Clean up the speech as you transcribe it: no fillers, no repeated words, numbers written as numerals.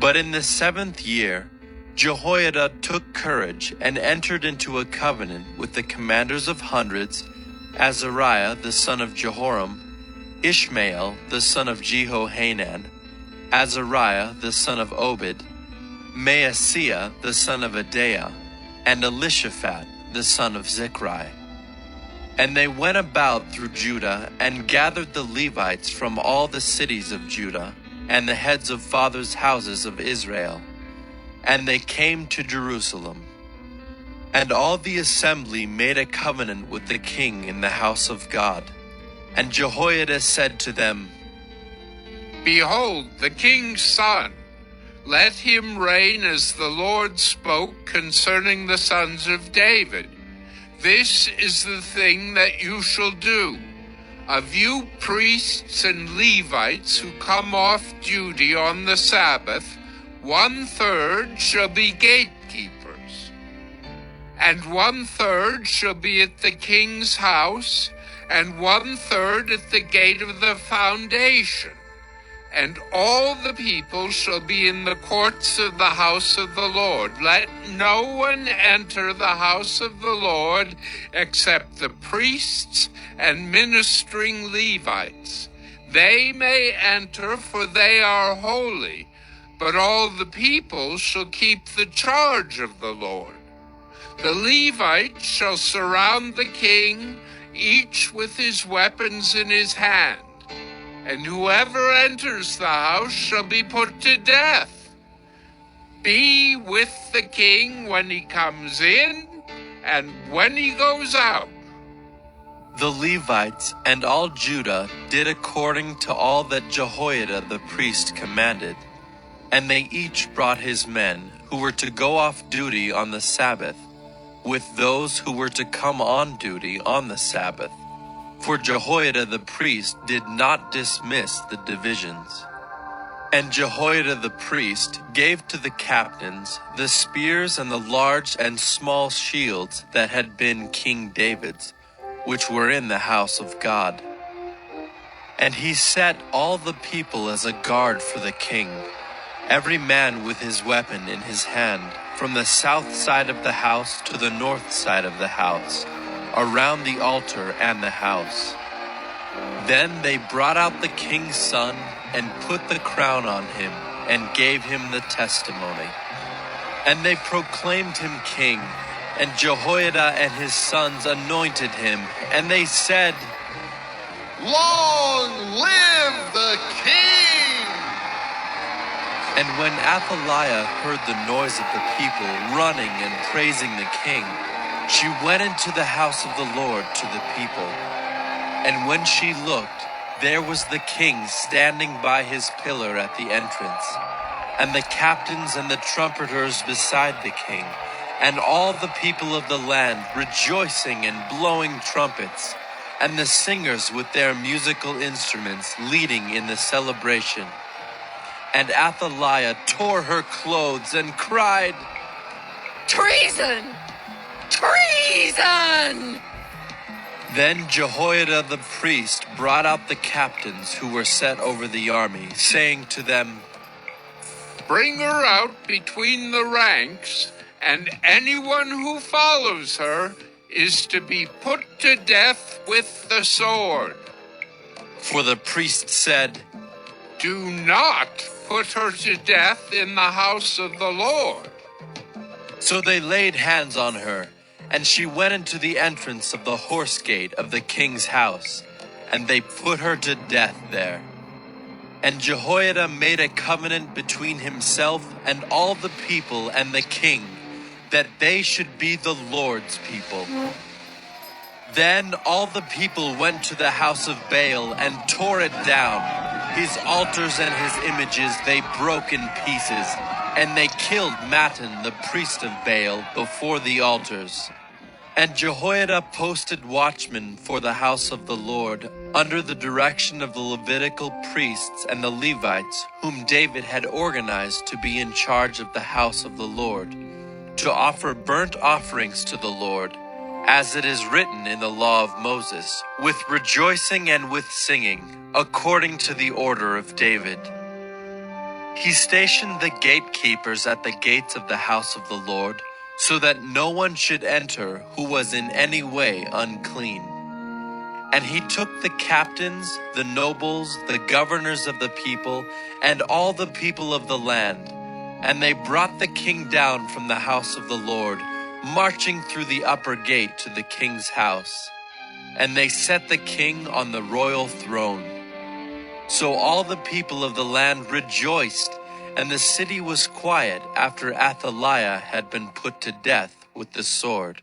But in the 7th year, Jehoiada took courage and entered into a covenant with the commanders of hundreds, Azariah the son of Jehoram, Ishmael the son of Jehohanan, Azariah the son of Obed, Maaseiah the son of Adaiah, and Elishaphat the son of Zichri. And they went about through Judah and gathered the Levites from all the cities of Judah and the heads of fathers' houses of Israel. And they came to Jerusalem. And all the assembly made a covenant with the king in the house of God. And Jehoiada said to them, Behold, the king's son. Let him reign as the Lord spoke concerning the sons of David. This is the thing that you shall do. Of you priests and Levites who come off duty on the Sabbath, 1/3 shall be gatekeepers, and 1/3 shall be at the king's house, and 1/3 at the gate of the foundation. And all the people shall be in the courts of the house of the Lord. Let no one enter the house of the Lord except the priests and ministering Levites. They may enter, for they are holy, but all the people shall keep the charge of the Lord. The Levites shall surround the king, each with his weapons in his hand. And whoever enters the house shall be put to death. Be with the king when he comes in and when he goes out. The Levites and all Judah did according to all that Jehoiada the priest commanded. And they each brought his men who were to go off duty on the Sabbath, with those who were to come on duty on the Sabbath. For Jehoiada the priest did not dismiss the divisions. And Jehoiada the priest gave to the captains the spears and the large and small shields that had been King David's, which were in the house of God. And he set all the people as a guard for the king, every man with his weapon in his hand, from the south side of the house to the north side of the house, around the altar and the house. Then they brought out the king's son and put the crown on him and gave him the testimony. And they proclaimed him king, and Jehoiada and his sons anointed him, and they said, Long live the king! And when Athaliah heard the noise of the people running and praising the king, she went into the house of the Lord to the people. And when she looked, there was the king standing by his pillar at the entrance, and the captains and the trumpeters beside the king, and all the people of the land rejoicing and blowing trumpets, and the singers with their musical instruments leading in the celebration. And Athaliah tore her clothes and cried, Treason! Treason! Then Jehoiada the priest brought out the captains who were set over the army, saying to them, Bring her out between the ranks, and anyone who follows her is to be put to death with the sword. For the priest said, Do not put her to death in the house of the Lord. So they laid hands on her, and she went into the entrance of the horse gate of the king's house, and they put her to death there. And Jehoiada made a covenant between himself and all the people and the king, that they should be the Lord's people. Then all the people went to the house of Baal and tore it down. His altars and his images they broke in pieces, and they killed Mattan the priest of Baal before the altars. And Jehoiada posted watchmen for the house of the Lord, under the direction of the Levitical priests and the Levites, whom David had organized to be in charge of the house of the Lord, to offer burnt offerings to the Lord, as it is written in the law of Moses, with rejoicing and with singing, according to the order of David. He stationed the gatekeepers at the gates of the house of the Lord, so that no one should enter who was in any way unclean. And he took the captains, the nobles, the governors of the people, and all the people of the land, and they brought the king down from the house of the Lord, marching through the upper gate to the king's house. And they set the king on the royal throne. So all the people of the land rejoiced, and the city was quiet after Athaliah had been put to death with the sword.